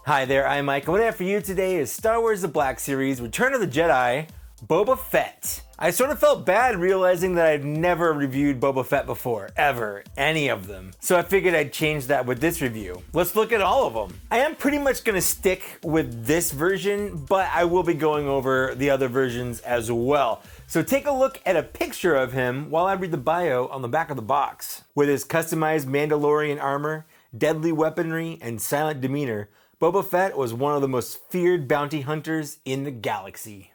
Hi there, I'm Mike, and what I have for you today is Star Wars The Black Series, Return of the Jedi, Boba Fett. I sort of felt bad realizing that I've never reviewed Boba Fett before, ever, any of them. So I figured I'd change that with this review. Let's look at all of them. I am pretty much gonna stick with this version, but I will be going over the other versions as well. So take a look at a picture of him while I read the bio on the back of the box. With his customized Mandalorian armor, deadly weaponry, and silent demeanor, Boba Fett was one of the most feared bounty hunters in the galaxy.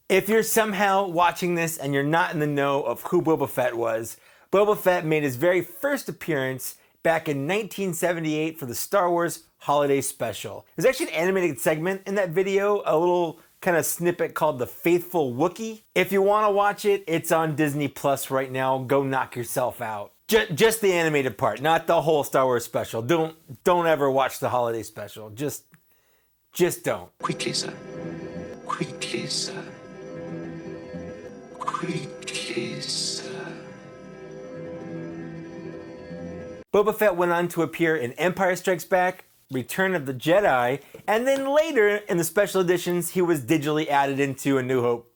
If you're somehow watching this and you're not in the know of who Boba Fett was, Boba Fett made his very first appearance back in 1978 for the Star Wars Holiday Special. There's actually an animated segment in that video, a little kind of snippet called The Faithful Wookiee. If you want to watch it, it's on Disney Plus right now. Go knock yourself out. Just the animated part, not the whole Star Wars special. Don't ever watch the holiday special. Just don't. Quickly, sir. Quickly, sir. Quickly, sir. Boba Fett went on to appear in Empire Strikes Back, Return of the Jedi, and then later in the special editions, he was digitally added into A New Hope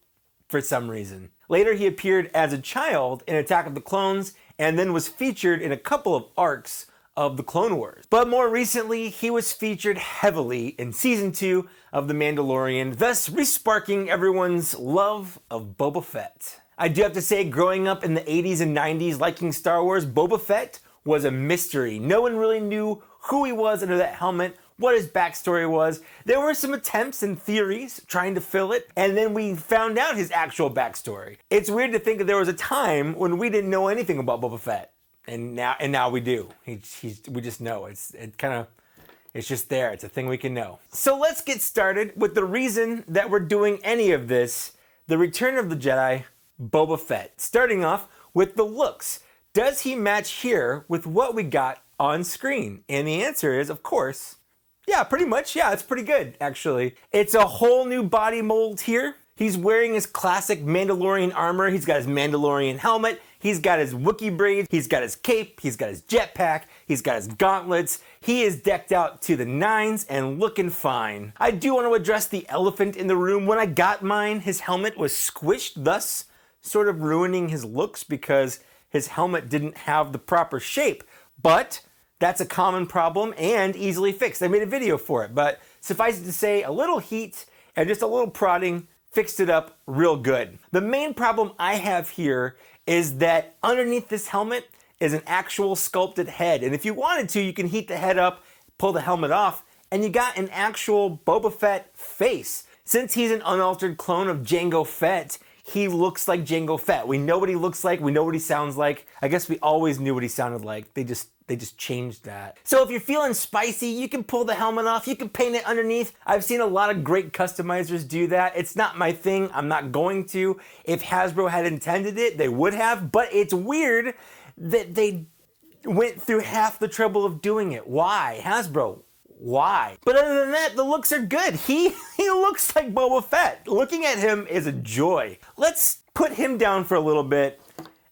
for some reason. Later, he appeared as a child in Attack of the Clones, and then was featured in a couple of arcs of the Clone Wars. But more recently, he was featured heavily in Season 2 of The Mandalorian, thus re-sparking everyone's love of Boba Fett. I do have to say, growing up in the 80s and 90s liking Star Wars, Boba Fett was a mystery. No one really knew who he was under that helmet, what his backstory was. There were some attempts and theories trying to fill it, and then we found out his actual backstory. It's weird to think that there was a time when we didn't know anything about Boba Fett, and now we do. We just know. It's just there. It's a thing we can know. So let's get started with the reason that we're doing any of this, the Return of the Jedi, Boba Fett. Starting off with the looks. Does he match here with what we got on screen? And the answer is, of course, yeah, pretty much. Yeah, it's pretty good, actually. It's a whole new body mold here. He's wearing his classic Mandalorian armor. He's got his Mandalorian helmet. He's got his Wookiee braids. He's got his cape. He's got his jetpack. He's got his gauntlets. He is decked out to the nines and looking fine. I do want to address the elephant in the room. When I got mine, his helmet was squished, thus sort of ruining his looks because his helmet didn't have the proper shape. But that's a common problem and easily fixed. I made a video for it, but suffice it to say, a little heat and just a little prodding fixed it up real good. The main problem I have here is that underneath this helmet is an actual sculpted head. And if you wanted to, you can heat the head up, pull the helmet off, and you got an actual Boba Fett face. Since he's an unaltered clone of Jango Fett, he looks like Jango Fett. We know what he looks like. We know what he sounds like. I guess we always knew what he sounded like. They just changed that. So if you're feeling spicy, you can pull the helmet off. You can paint it underneath. I've seen a lot of great customizers do that. It's not my thing. I'm not going to. If Hasbro had intended it, they would have. But it's weird that they went through half the trouble of doing it. Why? Hasbro, why? But other than that, the looks are good. He looks like Boba Fett. Looking at him is a joy. Let's put him down for a little bit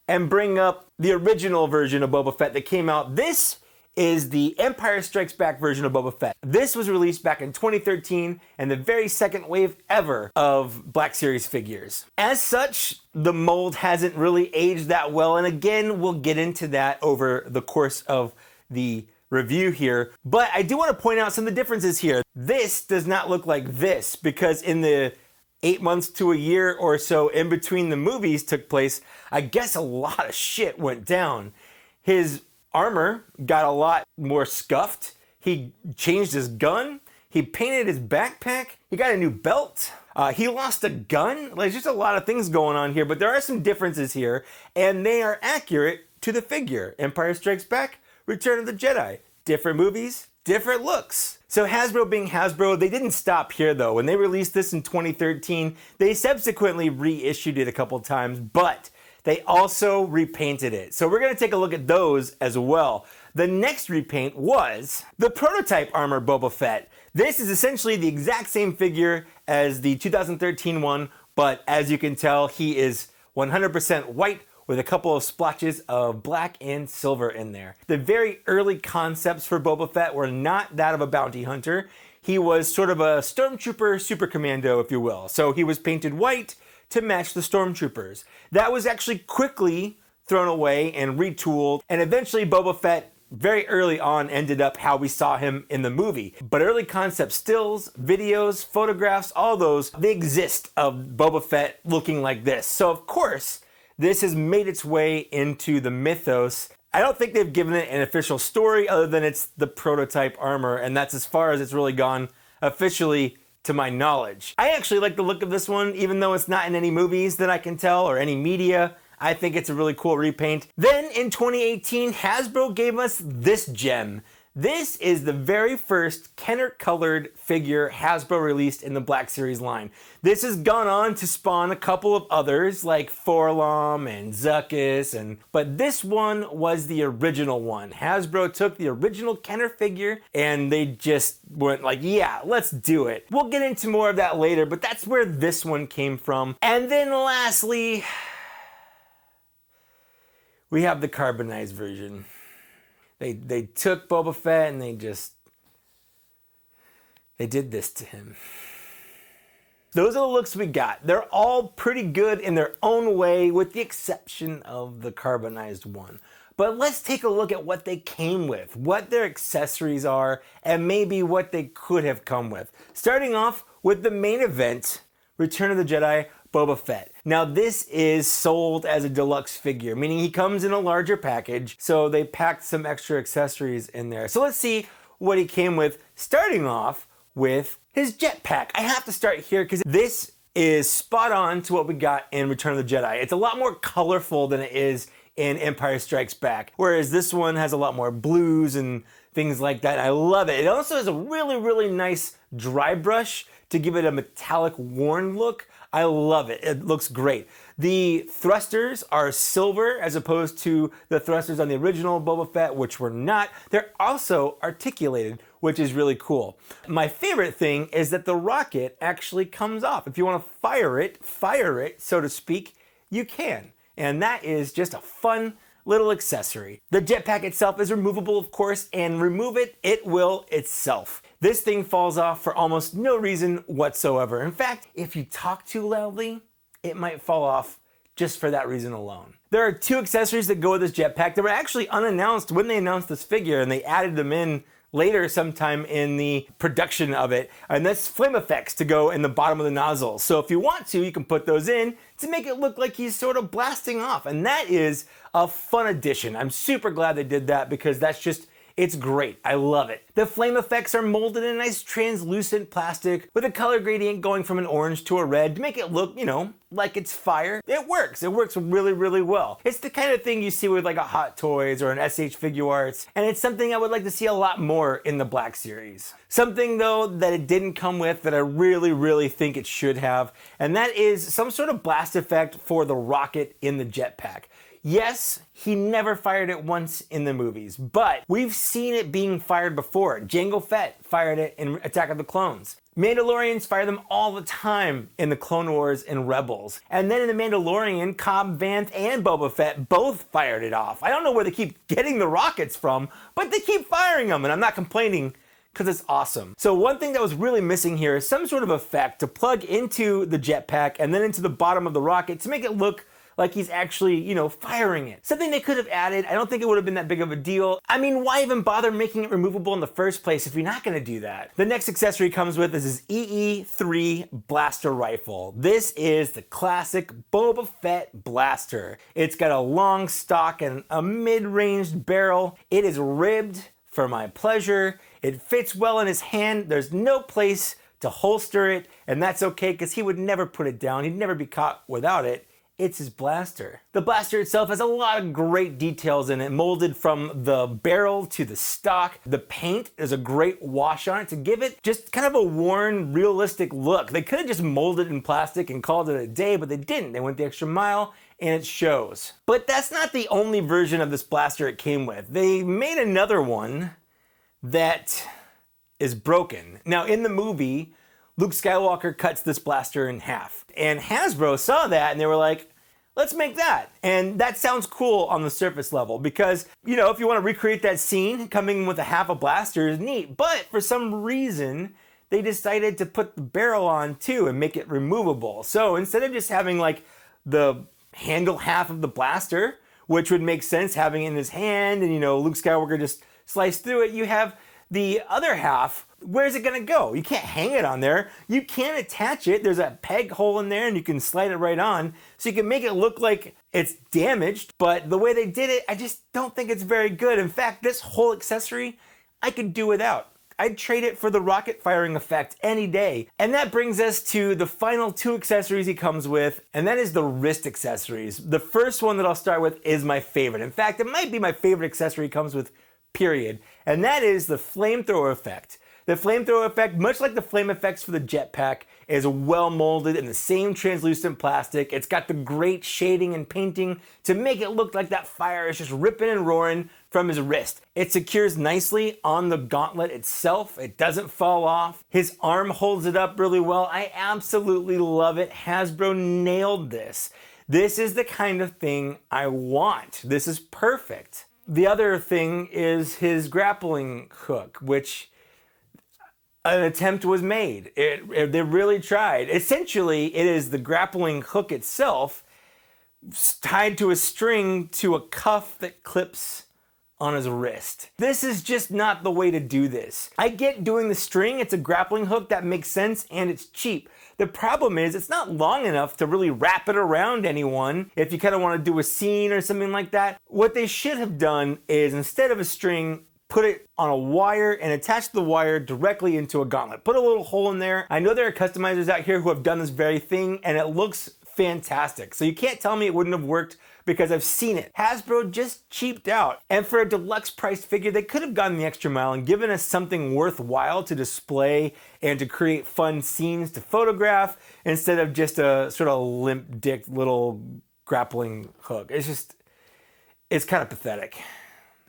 and bring up the original version of Boba Fett that came out. This is the Empire Strikes Back version of Boba Fett. This was released back in 2013 and the very second wave ever of Black Series figures. As such, the mold hasn't really aged that well, and again, we'll get into that over the course of the review here, but I do want to point out some of the differences here. This does not look like this because in the 8 months to a year or so in between the movies took place, I guess a lot of shit went down. His armor got a lot more scuffed. He changed his gun. He painted his backpack. He got a new belt. He lost a gun. There's just a lot of things going on here, but there are some differences here, and they are accurate to the figure. Empire Strikes Back, Return of the Jedi. Different movies, different looks. So Hasbro being Hasbro, they didn't stop here though. When they released this in 2013, they subsequently reissued it a couple times, but they also repainted it. So we're gonna take a look at those as well. The next repaint was the prototype armor Boba Fett. This is essentially the exact same figure as the 2013 one, but as you can tell, he is 100% white with a couple of splotches of black and silver in there. The very early concepts for Boba Fett were not that of a bounty hunter. He was sort of a stormtrooper super commando, if you will. So he was painted white to match the stormtroopers. That was actually quickly thrown away and retooled, and eventually Boba Fett very early on ended up how we saw him in the movie. But early concept stills, videos, photographs, all those, they exist of Boba Fett looking like this. So of course, this has made its way into the mythos. I don't think they've given it an official story other than it's the prototype armor, and that's as far as it's really gone officially to my knowledge. I actually like the look of this one, even though it's not in any movies that I can tell or any media. I think it's a really cool repaint. Then in 2018, Hasbro gave us this gem. This is the very first Kenner colored figure Hasbro released in the Black Series line. This has gone on to spawn a couple of others like Forlom and Zuckuss, but this one was the original one. Hasbro took the original Kenner figure and they just went like, yeah, let's do it. We'll get into more of that later, but that's where this one came from. And then lastly, we have the carbonized version. They took Boba Fett and they did this to him. Those are the looks we got. They're all pretty good in their own way with the exception of the carbonized one. But let's take a look at what they came with, what their accessories are, and maybe what they could have come with. Starting off with the main event, Return of the Jedi Boba Fett. Now this is sold as a deluxe figure, meaning he comes in a larger package, so they packed some extra accessories in there. So let's see what he came with, starting off with his jetpack. I have to start here because this is spot on to what we got in Return of the Jedi. It's a lot more colorful than it is in Empire Strikes Back, whereas this one has a lot more blues and things like that. I love it. It also has a really, really nice dry brush to give it a metallic worn look. I love it. It looks great. The thrusters are silver as opposed to the thrusters on the original Boba Fett, which were not. They're also articulated, which is really cool. My favorite thing is that the rocket actually comes off. If you want to fire it, so to speak, you can. And that is just a fun little accessory. The jetpack itself is removable, of course, and remove it, it will itself. This thing falls off for almost no reason whatsoever. In fact, if you talk too loudly, it might fall off just for that reason alone. There are two accessories that go with this jetpack that were actually unannounced when they announced this figure, and they added them in later sometime in the production of it, and that's flame effects to go in the bottom of the nozzle. So if you want to, you can put those in to make it look like he's sort of blasting off, and that is a fun addition. I'm super glad they did that because that's just, it's great. I love it. The flame effects are molded in a nice translucent plastic with a color gradient going from an orange to a red to make it look, you know, like it's fire. It works. It works really, really well. It's the kind of thing you see with like a Hot Toys or an SH Figuarts, and it's something I would like to see a lot more in the Black Series. Something though that it didn't come with that I really, really think it should have, and that is some sort of blast effect for the rocket in the jetpack. Yes, he never fired it once in the movies, but we've seen it being fired before. Jango Fett fired it in Attack of the Clones. Mandalorians fire them all the time in the Clone Wars and Rebels. And then in The Mandalorian, Cobb Vanth and Boba Fett both fired it off. I don't know where they keep getting the rockets from, but they keep firing them, and I'm not complaining because it's awesome. So one thing that was really missing here is some sort of effect to plug into the jetpack and then into the bottom of the rocket to make it look like he's actually, you know, firing it. Something they could have added. I don't think it would have been that big of a deal. I mean, why even bother making it removable in the first place if you're not gonna do that? The next accessory comes with is his EE3 blaster rifle. This is the classic Boba Fett blaster. It's got a long stock and a mid-ranged barrel. It is ribbed for my pleasure. It fits well in his hand. There's no place to holster it, and that's okay because he would never put it down. He'd never be caught without it. It's his blaster. The blaster itself has a lot of great details in it, molded from the barrel to the stock. The paint is a great wash on it to give it just kind of a worn, realistic look. They could have just molded it in plastic and called it a day, but they didn't. They went the extra mile, and it shows. But that's not the only version of this blaster it came with. They made another one that is broken. Now, in the movie, Luke Skywalker cuts this blaster in half. And Hasbro saw that and they were like, let's make that. And that sounds cool on the surface level because, if you want to recreate that scene, coming with a half a blaster is neat. But for some reason, they decided to put the barrel on too and make it removable. So instead of just having like the handle half of the blaster, which would make sense having it in his hand and, Luke Skywalker just slice through it, you have the other half. Where's it gonna go? You can't hang it on there. You can't attach it. There's a peg hole in there and you can slide it right on. So you can make it look like it's damaged, but the way they did it, I just don't think it's very good. In fact, this whole accessory, I could do without. I'd trade it for the rocket firing effect any day. And that brings us to the final 2 accessories he comes with, and that is the wrist accessories. The first one that I'll start with is my favorite. In fact, it might be my favorite accessory he comes with, period. And that is the flamethrower effect. The flamethrower effect, much like the flame effects for the jetpack, is well molded in the same translucent plastic. It's got the great shading and painting to make it look like that fire is just ripping and roaring from his wrist. It secures nicely on the gauntlet itself. It doesn't fall off. His arm holds it up really well. I absolutely love it. Hasbro nailed this. This is the kind of thing I want. This is perfect. The other thing is his grappling hook, which an attempt was made. They really tried. Essentially, it is the grappling hook itself tied to a string to a cuff that clips on his wrist. This is just not the way to do this. I get doing the string, it's a grappling hook, that makes sense, and it's cheap. The problem is it's not long enough to really wrap it around anyone if you kind of want to do a scene or something like that. What they should have done is, instead of a string, put it on a wire and attach the wire directly into a gauntlet. Put a little hole in there. I know there are customizers out here who have done this very thing and it looks fantastic. So you can't tell me it wouldn't have worked because I've seen it. Hasbro just cheaped out. And for a deluxe priced figure, they could have gone the extra mile and given us something worthwhile to display and to create fun scenes to photograph instead of just a sort of limp dick little grappling hook. It's kind of pathetic.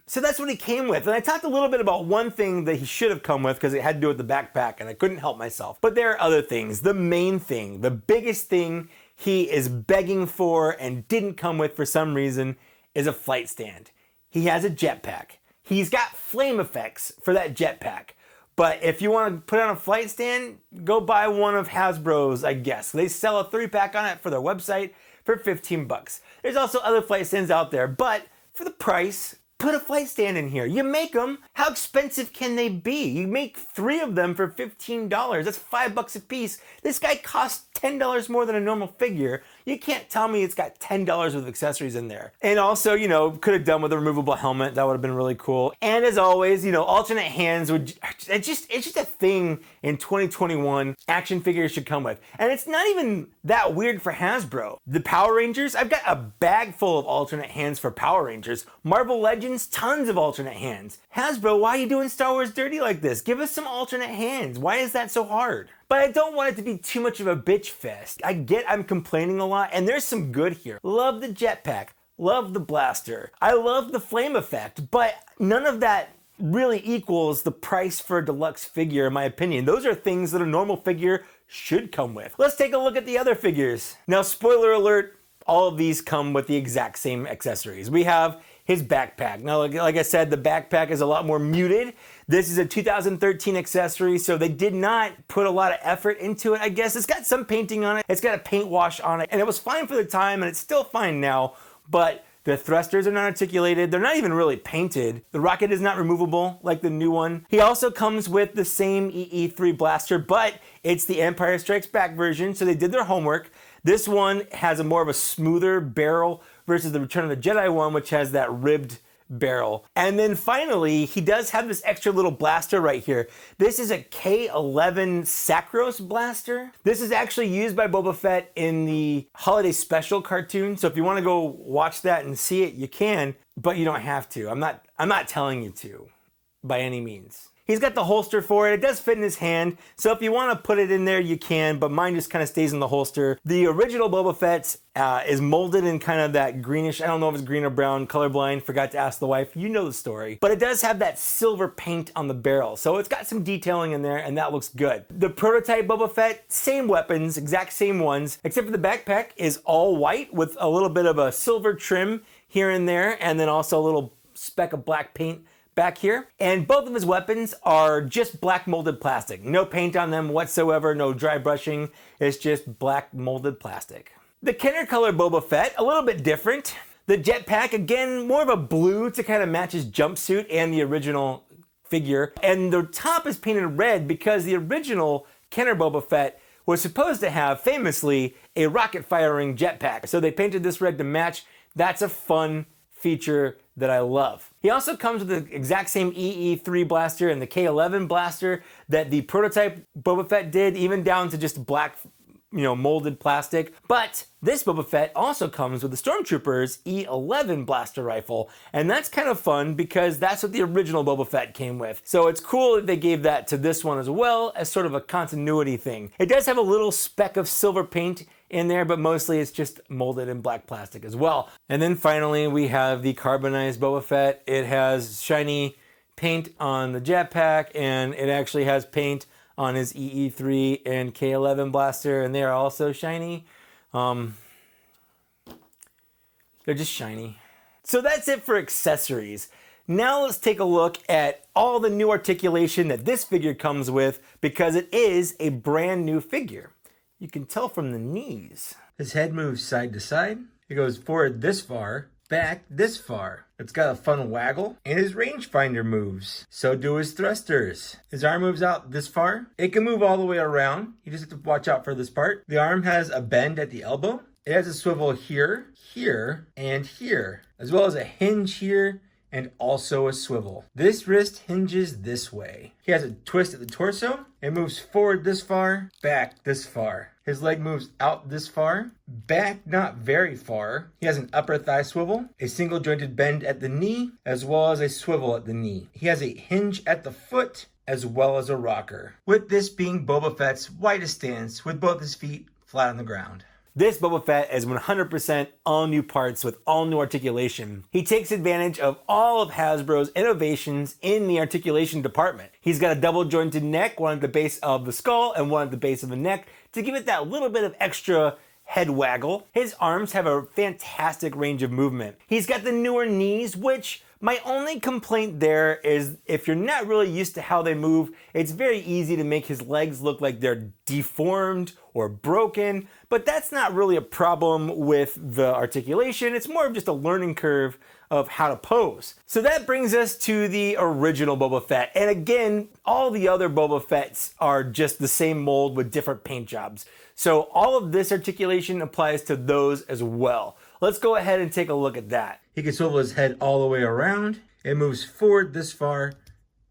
So that's what he came with. And I talked a little bit about one thing that he should have come with because it had to do with the backpack and I couldn't help myself. But there are other things. The main thing, the biggest thing he is begging for and didn't come with for some reason is a flight stand. He has a jetpack. He's got flame effects for that jetpack. But if you want to put on a flight stand, go buy one of Hasbro's, I guess. They sell a 3-pack on it for their website for $15. There's also other flight stands out there, but for the price, put a flight stand in here. You make them. How expensive can they be? You make 3 of them for $15. That's $5 a piece. This guy costs $10 more than a normal figure. You can't tell me it's got $10 worth of accessories in there. And also, could have done with a removable helmet. That would have been really cool. And as always, alternate hands it's just a thing in 2021 action figures should come with. And it's not even that weird for Hasbro. The Power Rangers, I've got a bag full of alternate hands for Power Rangers. Marvel Legends, tons of alternate hands. Hasbro, why are you doing Star Wars dirty like this? Give us some alternate hands. Why is that so hard? But I don't want it to be too much of a bitch fest. I get I'm complaining a lot, and there's some good here. Love the jetpack. Love the blaster. I love the flame effect, but none of that really equals the price for a deluxe figure, in my opinion. Those are things that a normal figure should come with. Let's take a look at the other figures. Now, spoiler alert, all of these come with the exact same accessories. We have his backpack. Now, like I said, the backpack is a lot more muted. This is a 2013 accessory, so they did not put a lot of effort into it, I guess. It's got some painting on it. It's got a paint wash on it, and it was fine for the time, and it's still fine now, but the thrusters are not articulated. They're not even really painted. The rocket is not removable like the new one. He also comes with the same EE3 blaster, but it's the Empire Strikes Back version, so they did their homework. This one has a more of a smoother barrel versus the Return of the Jedi one, which has that ribbed barrel. And then finally, he does have this extra little blaster right here. This is a K11 Sacros blaster. This is actually used by Boba Fett in the Holiday Special cartoon. So if you want to go watch that and see it, you can, but you don't have to. I'm not telling you to by any means. He's got the holster for it. It does fit in his hand, so if you want to put it in there, you can, but mine just kind of stays in the holster. The original Boba Fett is molded in kind of that greenish, I don't know if it's green or brown, colorblind, forgot to ask the wife, you know the story. But it does have that silver paint on the barrel, so it's got some detailing in there, and that looks good. The prototype Boba Fett, same weapons, exact same ones, except for the backpack is all white with a little bit of a silver trim here and there, and then also a little speck of black paint back here. And both of his weapons are just black molded plastic. No paint on them whatsoever, no dry brushing. It's just black molded plastic. The Kenner color Boba Fett, a little bit different. The jetpack, again, more of a blue to kind of match his jumpsuit and the original figure. And the top is painted red because the original Kenner Boba Fett was supposed to have, famously, a rocket firing jetpack. So they painted this red to match. That's a fun feature that I love. He also comes with the exact same EE3 blaster and the K11 blaster that the prototype Boba Fett did, even down to just black, molded plastic. But this Boba Fett also comes with the Stormtrooper's E11 blaster rifle, and that's kind of fun because that's what the original Boba Fett came with. So it's cool that they gave that to this one as well as sort of a continuity thing. It does have a little speck of silver paint in there, but mostly it's just molded in black plastic as well. And then finally we have the carbonized Boba Fett. It has shiny paint on the jetpack, and it actually has paint on his EE3 and K11 blaster, and they are also shiny. They're just shiny. So that's it for accessories. Now let's take a look at all the new articulation that this figure comes with, because it is a brand new figure. You can tell from the knees. His head moves side to side. It goes forward this far, back this far. It's got a fun waggle, and his rangefinder moves. So do his thrusters. His arm moves out this far. It can move all the way around. You just have to watch out for this part. The arm has a bend at the elbow. It has a swivel here, here, and here, as well as a hinge here, and also a swivel. This wrist hinges this way. He has a twist at the torso. It moves forward this far, back this far. His leg moves out this far, back not very far. He has an upper thigh swivel, a single jointed bend at the knee, as well as a swivel at the knee. He has a hinge at the foot, as well as a rocker. With this being Boba Fett's widest stance, with both his feet flat on the ground. This Boba Fett is 100% all new parts with all new articulation. He takes advantage of all of Hasbro's innovations in the articulation department. He's got a double jointed neck, one at the base of the skull and one at the base of the neck, to give it that little bit of extra head waggle. His arms have a fantastic range of movement. He's got the newer knees, which my only complaint there is if you're not really used to how they move, it's very easy to make his legs look like they're deformed or broken, but that's not really a problem with the articulation. It's more of just a learning curve of how to pose. So that brings us to the original Boba Fett. And again, all the other Boba Fetts are just the same mold with different paint jobs. So all of this articulation applies to those as well. Let's go ahead and take a look at that. He can swivel his head all the way around. It moves forward this far,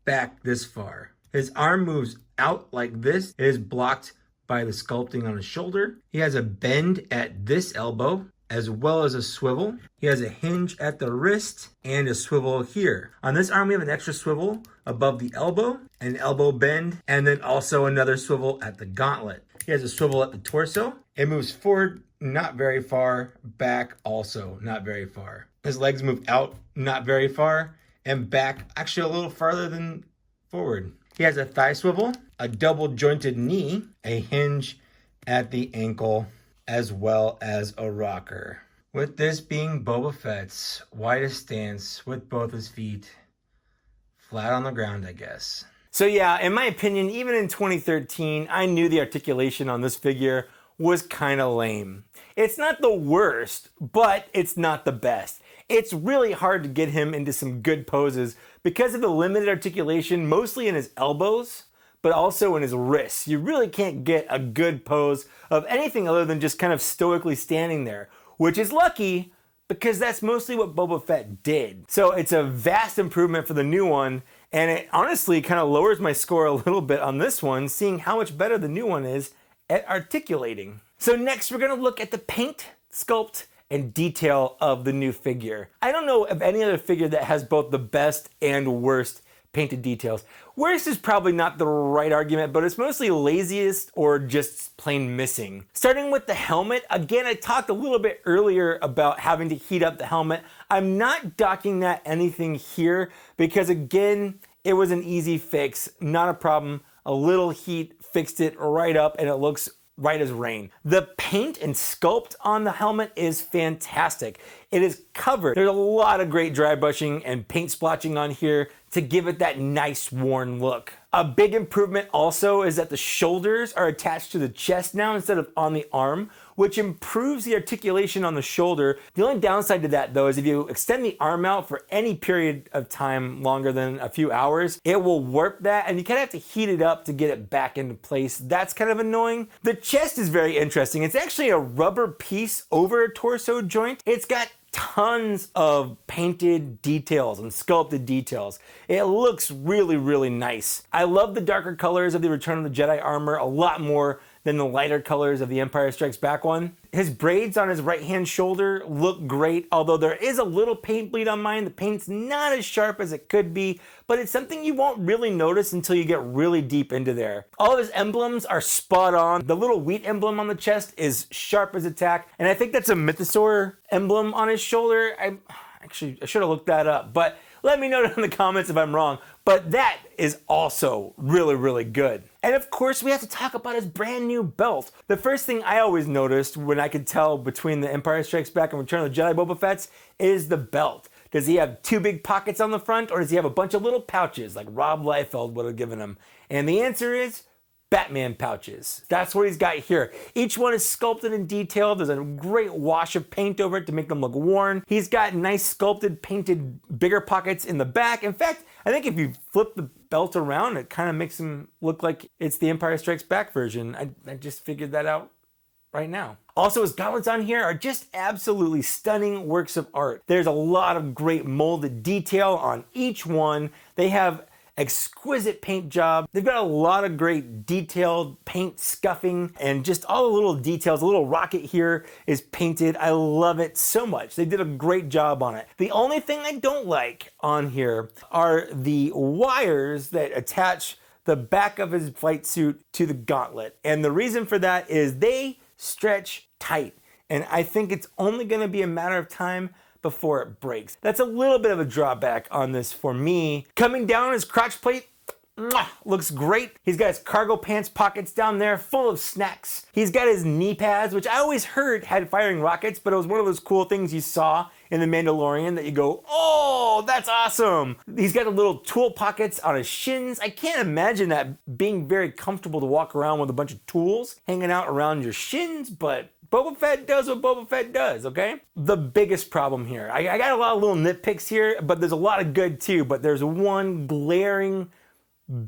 back this far. His arm moves out like this. It is blocked by the sculpting on his shoulder. He has a bend at this elbow, as well as a swivel. He has a hinge at the wrist and a swivel here. On this arm, we have an extra swivel above the elbow, an elbow bend, and then also another swivel at the gauntlet. He has a swivel at the torso. It moves forward, not very far, back also not very far. His legs move out, not very far, and back actually a little farther than forward. He has a thigh swivel, a double jointed knee, a hinge at the ankle, as well as a rocker. With this being Boba Fett's widest stance with both his feet flat on the ground, I guess. So yeah, in my opinion, even in 2013, I knew the articulation on this figure was kind of lame. It's not the worst, but it's not the best. It's really hard to get him into some good poses because of the limited articulation, mostly in his elbows, but also in his wrists. You really can't get a good pose of anything other than just kind of stoically standing there, which is lucky because that's mostly what Boba Fett did. So it's a vast improvement for the new one, and it honestly kind of lowers my score a little bit on this one, seeing how much better the new one is at articulating. So next we're gonna look at the paint, sculpt, and detail of the new figure. I don't know of any other figure that has both the best and worst painted details. Worst is probably not the right argument, but it's mostly laziest or just plain missing. Starting with the helmet, again, I talked a little bit earlier about having to heat up the helmet. I'm not docking that anything here because, again, it was an easy fix, not a problem. A little heat fixed it right up and it looks right as rain. The paint and sculpt on the helmet is fantastic. It is covered. There's a lot of great dry brushing and paint splotching on here to give it that nice worn look. A big improvement also is that the shoulders are attached to the chest now instead of on the arm, which improves the articulation on the shoulder. The only downside to that though is if you extend the arm out for any period of time longer than a few hours, it will warp that and you kind of have to heat it up to get it back into place. That's kind of annoying. The chest is very interesting. It's actually a rubber piece over a torso joint. It's got tons of painted details and sculpted details. It looks really, really nice. I love the darker colors of the Return of the Jedi armor a lot more than the lighter colors of the Empire Strikes Back one. His braids on his right-hand shoulder look great, although there is a little paint bleed on mine. The paint's not as sharp as it could be, but it's something you won't really notice until you get really deep into there. All of his emblems are spot on. The little wheat emblem on the chest is sharp as a tack, and I think that's a mythosaur emblem on his shoulder. I should have looked that up, but let me know in the comments if I'm wrong. But that is also really, really good. And of course, we have to talk about his brand new belt. The first thing I always noticed when I could tell between the Empire Strikes Back and Return of the Jedi Boba Fett's is the belt. Does he have two big pockets on the front, or does he have a bunch of little pouches like Rob Liefeld would have given him? And the answer is Batman pouches. That's what he's got here. Each one is sculpted and detailed. There's a great wash of paint over it to make them look worn. He's got nice sculpted, painted, bigger pockets in the back. In fact, I think if you flip the belt around, it kind of makes him look like it's the Empire Strikes Back version. I just figured that out right now. Also, his gauntlets on here are just absolutely stunning works of art. There's a lot of great molded detail on each one. They have exquisite paint job. They've got a lot of great detailed paint scuffing and just all the little details. A little rocket here is painted. I love it so much. They did a great job on it. The only thing I don't like on here are the wires that attach the back of his flight suit to the gauntlet. And the reason for that is they stretch tight. And I think it's only going to be a matter of time before it breaks. That's a little bit of a drawback on this for me. Coming down his crotch plate, looks great. He's got his cargo pants pockets down there full of snacks. He's got his knee pads, which I always heard had firing rockets, but it was one of those cool things you saw in The Mandalorian that you go, oh, that's awesome. He's got the little tool pockets on his shins. I can't imagine that being very comfortable to walk around with a bunch of tools hanging out around your shins, but Boba Fett does what Boba Fett does, okay? The biggest problem here, I got a lot of little nitpicks here, but there's a lot of good too, but there's one glaring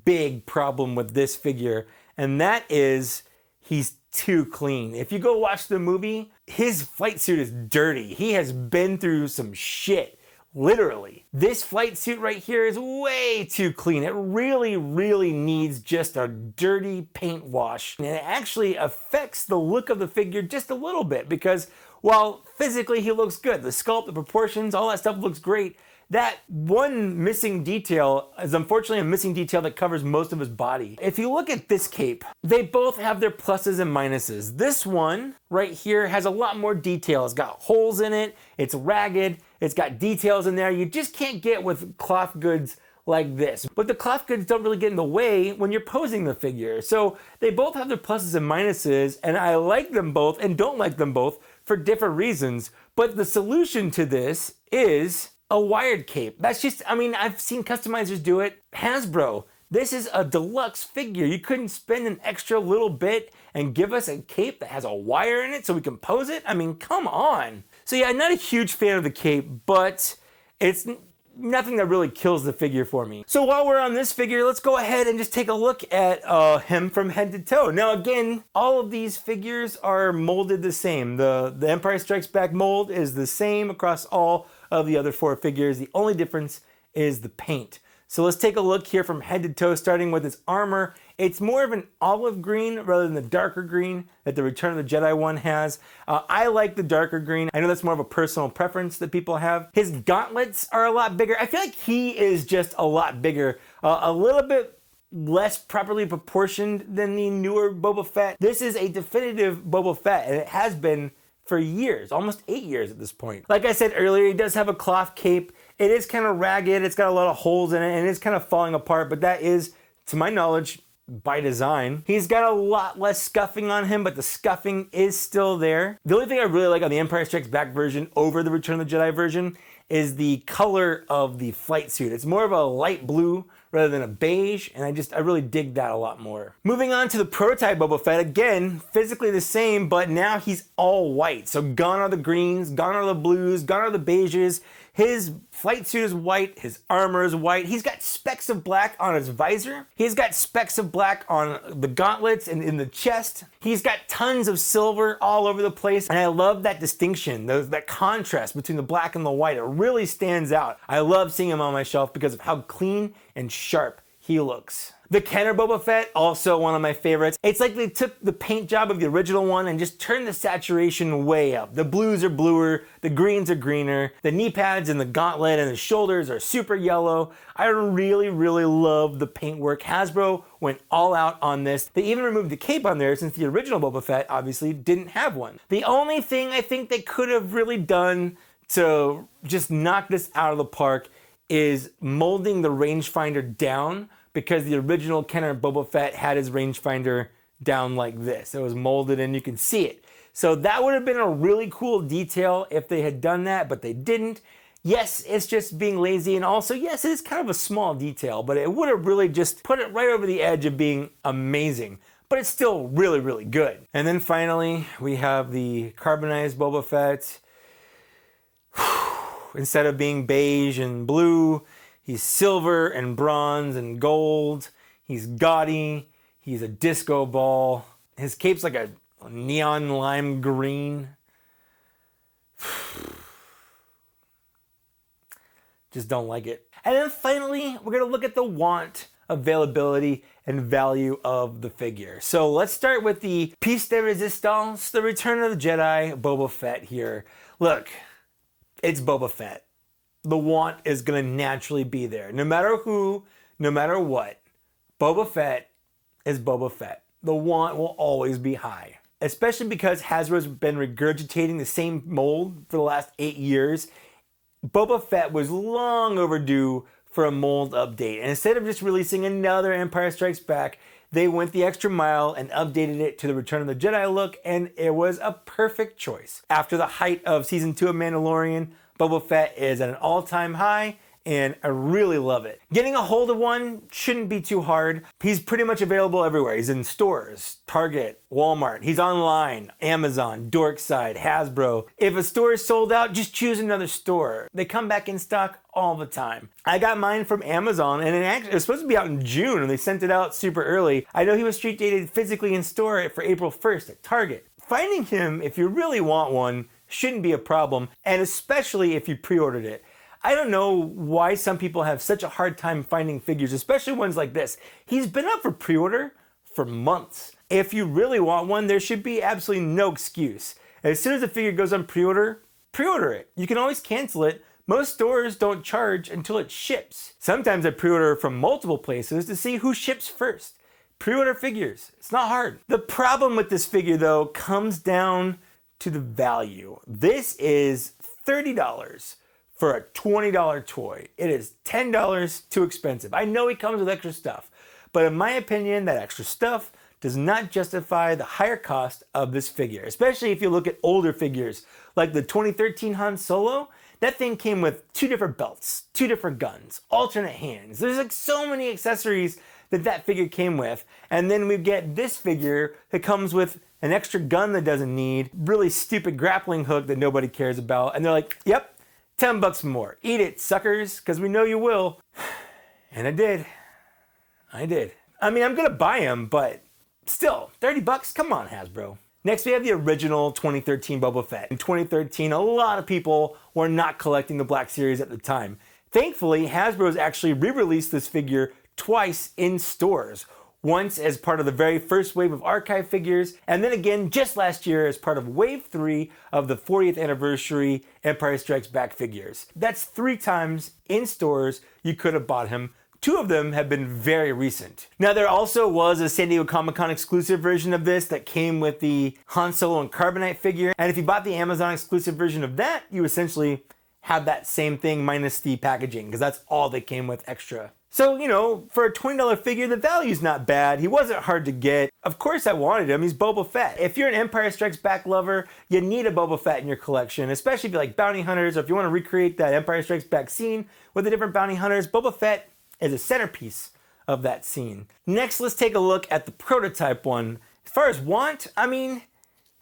big problem with this figure, and that is he's too clean. If you go watch the movie, his flight suit is dirty. He has been through some shit. Literally. This flight suit right here is way too clean. It really, really needs just a dirty paint wash. And it actually affects the look of the figure just a little bit because while physically he looks good, the sculpt, the proportions, all that stuff looks great, that one missing detail is unfortunately a missing detail that covers most of his body. If you look at this cape, they both have their pluses and minuses. This one right here has a lot more detail. It's got holes in it, it's ragged, it's got details in there you just can't get with cloth goods like this. But the cloth goods don't really get in the way when you're posing the figure. So they both have their pluses and minuses, and I like them both and don't like them both for different reasons. But the solution to this is a wired cape. That's just, I mean, I've seen customizers do it. Hasbro, this is a deluxe figure. You couldn't spend an extra little bit and give us a cape that has a wire in it so we can pose it? I mean, come on. So yeah, I'm not a huge fan of the cape, but it's nothing that really kills the figure for me. So while we're on this figure, let's go ahead and just take a look at him from head to toe. Now again, all of these figures are molded the same. The Empire Strikes Back mold is the same across all of the other four figures. The only difference is the paint. So let's take a look here from head to toe, starting with his armor. It's more of an olive green rather than the darker green that the Return of the Jedi one has. I like the darker green. I know that's more of a personal preference that people have. His gauntlets are a lot bigger. I feel like he is just a lot bigger. A little bit less properly proportioned than the newer Boba Fett. This is a definitive Boba Fett, and it has been for years, almost 8 years at this point. Like I said earlier, he does have a cloth cape. It is kind of ragged, it's got a lot of holes in it, and it's kind of falling apart, but that is, to my knowledge, by design. He's got a lot less scuffing on him, but the scuffing is still there. The only thing I really like on the Empire Strikes Back version over the Return of the Jedi version is the color of the flight suit. It's more of a light blue rather than a beige, and I really dig that a lot more. Moving on to the prototype Boba Fett, again, physically the same, but now he's all white. So gone are the greens, gone are the blues, gone are the beiges. His flight suit is white, his armor is white. He's got specks of black on his visor. He's got specks of black on the gauntlets and in the chest. He's got tons of silver all over the place. And I love that distinction, that contrast between the black and the white. It really stands out. I love seeing him on my shelf because of how clean and sharp he looks. The Kenner Boba Fett, also one of my favorites. It's like they took the paint job of the original one and just turned the saturation way up. The blues are bluer, the greens are greener, the knee pads and the gauntlet and the shoulders are super yellow. I really, really love the paintwork. Hasbro went all out on this. They even removed the cape on there since the original Boba Fett obviously didn't have one. The only thing I think they could have really done to just knock this out of the park is molding the rangefinder down, because the original Kenner Boba Fett had his rangefinder down like this. It was molded and you can see it. So that would have been a really cool detail if they had done that, but they didn't. Yes, it's just being lazy, and also, yes, it is kind of a small detail, but it would have really just put it right over the edge of being amazing. But it's still really, really good. And then finally, we have the carbonized Boba Fett. Instead of being beige and blue, he's silver and bronze and gold. He's gaudy. He's a disco ball. His cape's like a neon lime green. Just don't like it. And then finally, we're going to look at the want, availability, and value of the figure. So let's start with the piece de resistance, the Return of the Jedi Boba Fett here. Look, it's Boba Fett. The want is going to naturally be there. No matter who, no matter what, Boba Fett is Boba Fett. The want will always be high. Especially because Hasbro's been regurgitating the same mold for the last 8 years. Boba Fett was long overdue for a mold update. And instead of just releasing another Empire Strikes Back, they went the extra mile and updated it to the Return of the Jedi look, and it was a perfect choice. After the height of Season 2 of Mandalorian, Boba Fett is at an all-time high, and I really love it. Getting a hold of one shouldn't be too hard. He's pretty much available everywhere. He's in stores, Target, Walmart. He's online, Amazon, Dorkside, Hasbro. If a store is sold out, just choose another store. They come back in stock all the time. I got mine from Amazon, and it was supposed to be out in June, and they sent it out super early. I know he was street dated physically in store for April 1st at Target. Finding him, if you really want one, shouldn't be a problem, and especially if you pre-ordered it. I don't know why some people have such a hard time finding figures, especially ones like this. He's been up for pre-order for months. If you really want one, there should be absolutely no excuse. As soon as the figure goes on pre-order, pre-order it. You can always cancel it. Most stores don't charge until it ships. Sometimes I pre-order from multiple places to see who ships first. Pre-order figures. It's not hard. The problem with this figure, though, comes down to the value. This is $30 for a $20 toy. It is $10 too expensive. I know he comes with extra stuff, but in my opinion, that extra stuff does not justify the higher cost of this figure, especially if you look at older figures like the 2013 Han Solo. That thing came with 2 different belts, 2 different guns, alternate hands. There's like so many accessories that figure came with. And then we get this figure that comes with an extra gun that doesn't need, really stupid grappling hook that nobody cares about. And they're like, yep, $10 more. Eat it, suckers, because we know you will. And I did. I mean, I'm gonna buy him, but still, $30? Come on, Hasbro. Next, we have the original 2013 Boba Fett. In 2013, a lot of people were not collecting the Black Series at the time. Thankfully, Hasbro's actually re-released this figure twice in stores. Once as part of the very first wave of archive figures, and then again just last year as part of wave 3 of the 40th anniversary Empire Strikes Back figures. That's 3 times in stores you could have bought him. 2 of them have been very recent. Now there also was a San Diego Comic-Con exclusive version of this that came with the Han Solo and Carbonite figure, and if you bought the Amazon exclusive version of that, you essentially had that same thing minus the packaging, because that's all they came with extra. So, you know, for a $20 figure, the value's not bad. He wasn't hard to get. Of course I wanted him. He's Boba Fett. If you're an Empire Strikes Back lover, you need a Boba Fett in your collection, especially if you like bounty hunters, or if you want to recreate that Empire Strikes Back scene with the different bounty hunters. Boba Fett is a centerpiece of that scene. Next, let's take a look at the prototype one. As far as want,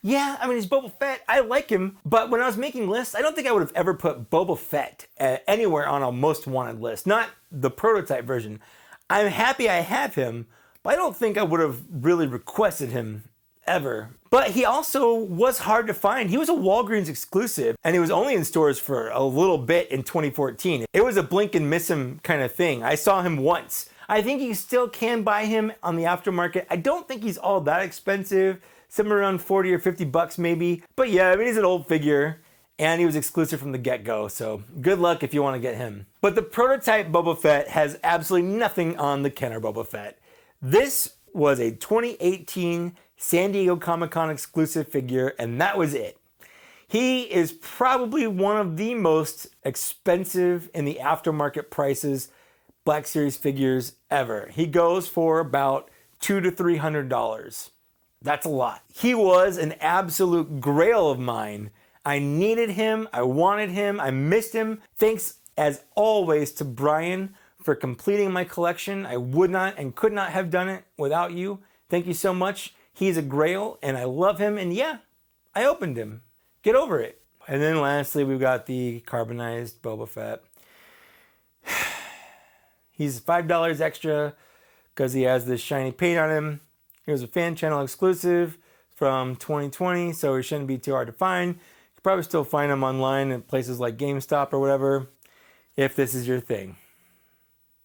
he's Boba Fett. I like him, but when I was making lists, I don't think I would have ever put Boba Fett anywhere on a most wanted list. Not the prototype version. I'm happy I have him, but I don't think I would have really requested him ever. But he also was hard to find. He was a Walgreens exclusive, and he was only in stores for a little bit in 2014. It was a blink and miss him kind of thing. I saw him once. I think you still can buy him on the aftermarket. I don't think he's all that expensive. Somewhere around 40 or 50 bucks maybe. But yeah, he's an old figure, and he was exclusive from the get-go, so good luck if you want to get him. But the prototype Boba Fett has absolutely nothing on the Kenner Boba Fett. This was a 2018 San Diego Comic-Con exclusive figure, and that was it. He is probably one of the most expensive in the aftermarket prices Black Series figures ever. He goes for about $200 to $300. That's a lot. He was an absolute grail of mine. I needed him, I wanted him, I missed him. Thanks as always to Brian for completing my collection. I would not and could not have done it without you. Thank you so much. He's a grail and I love him, and yeah, I opened him. Get over it. And then lastly, we've got the carbonized Boba Fett. He's $5 extra because he has this shiny paint on him. He was a fan channel exclusive from 2020, so he shouldn't be too hard to find. You can probably still find him online at places like GameStop or whatever, if this is your thing.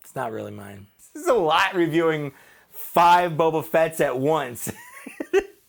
It's not really mine. This is a lot reviewing 5 Boba Fetts at once.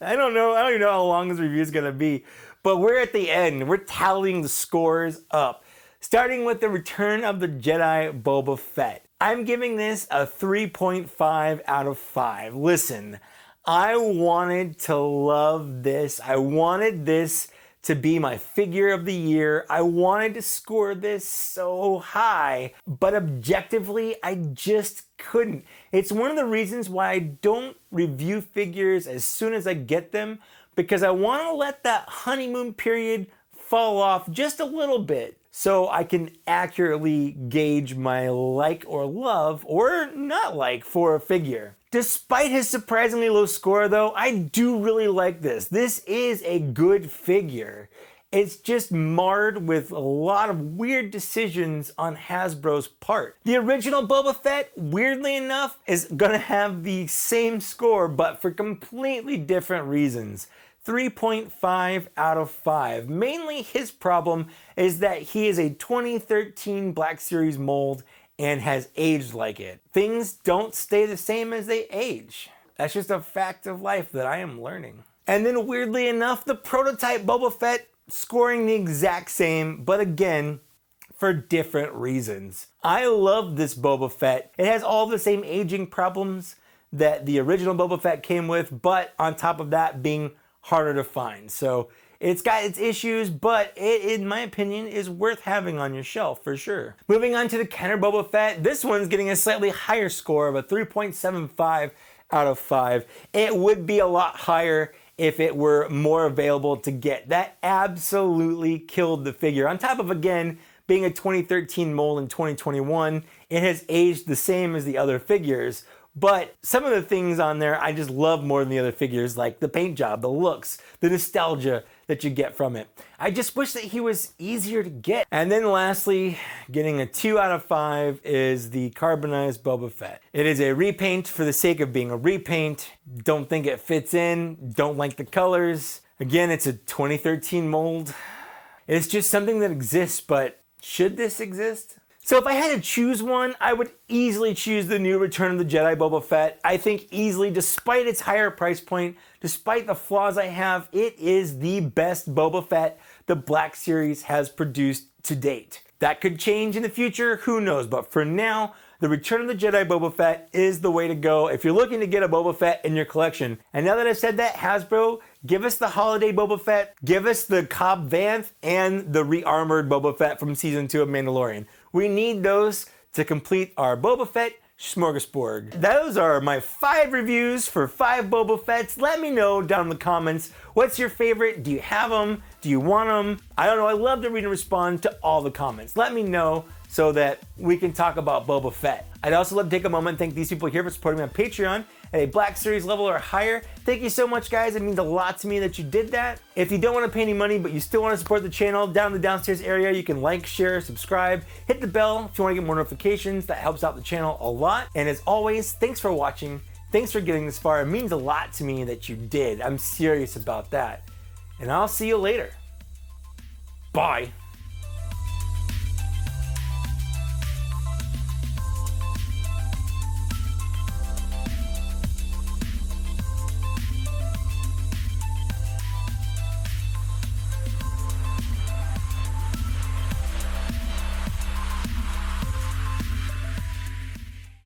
I don't even know how long this review is going to be, but we're at the end. We're tallying the scores up. Starting with the Return of the Jedi Boba Fett. I'm giving this a 3.5 out of 5. Listen, I wanted to love this. I wanted this to be my figure of the year. I wanted to score this so high, but objectively, I just couldn't. It's one of the reasons why I don't review figures as soon as I get them, because I want to let that honeymoon period fall off just a little bit so I can accurately gauge my like or love or not like for a figure. Despite his surprisingly low score though, I do really like this. This is a good figure. It's just marred with a lot of weird decisions on Hasbro's part. The original Boba Fett, weirdly enough, is gonna have the same score, but for completely different reasons. 3.5 out of 5. Mainly his problem is that he is a 2013 Black Series mold and has aged like it. Things don't stay the same as they age. That's just a fact of life that I am learning. And then weirdly enough, the prototype Boba Fett scoring the exact same, but again, for different reasons. I love this Boba Fett. It has all the same aging problems that the original Boba Fett came with, but on top of that being harder to find. So it's got its issues, but it, in my opinion, is worth having on your shelf for sure. Moving on to the Kenner Boba Fett, this one's getting a slightly higher score of a 3.75 out of 5. It would be a lot higher if it were more available to get. That absolutely killed the figure. On top of, again, being a 2013 mold in 2021, it has aged the same as the other figures. But some of the things on there I just love more than the other figures, like the paint job, the looks, the nostalgia that you get from it. I just wish that he was easier to get. And then lastly, getting a 2 out of 5 is the carbonized Boba Fett. It is a repaint for the sake of being a repaint. Don't think it fits in, don't like the colors. Again, it's a 2013 mold. It's just something that exists, but should this exist? So if I had to choose one, I would easily choose the new Return of the Jedi Boba Fett. I think easily, despite its higher price point, despite the flaws I have, it is the best Boba Fett the Black Series has produced to date. That could change in the future, who knows, but for now, the Return of the Jedi Boba Fett is the way to go if you're looking to get a Boba Fett in your collection. And now that I've said that, Hasbro, give us the holiday Boba Fett, give us the Cobb Vanth, and the re-armored Boba Fett from Season 2 of Mandalorian. We need those to complete our Boba Fett smorgasbord. Those are my 5 reviews for 5 Boba Fetts. Let me know down in the comments, what's your favorite? Do you have them? Do you want them? I don't know, I love to read and respond to all the comments. Let me know so that we can talk about Boba Fett. I'd also love to take a moment and thank these people here for supporting me on Patreon at a Black Series level or higher. Thank you so much, guys. It means a lot to me that you did that. If you don't want to pay any money, but you still want to support the channel, down in the downstairs area, you can like, share, subscribe, hit the bell if you want to get more notifications. That helps out the channel a lot. And as always, thanks for watching. Thanks for getting this far. It means a lot to me that you did. I'm serious about that. And I'll see you later. Bye.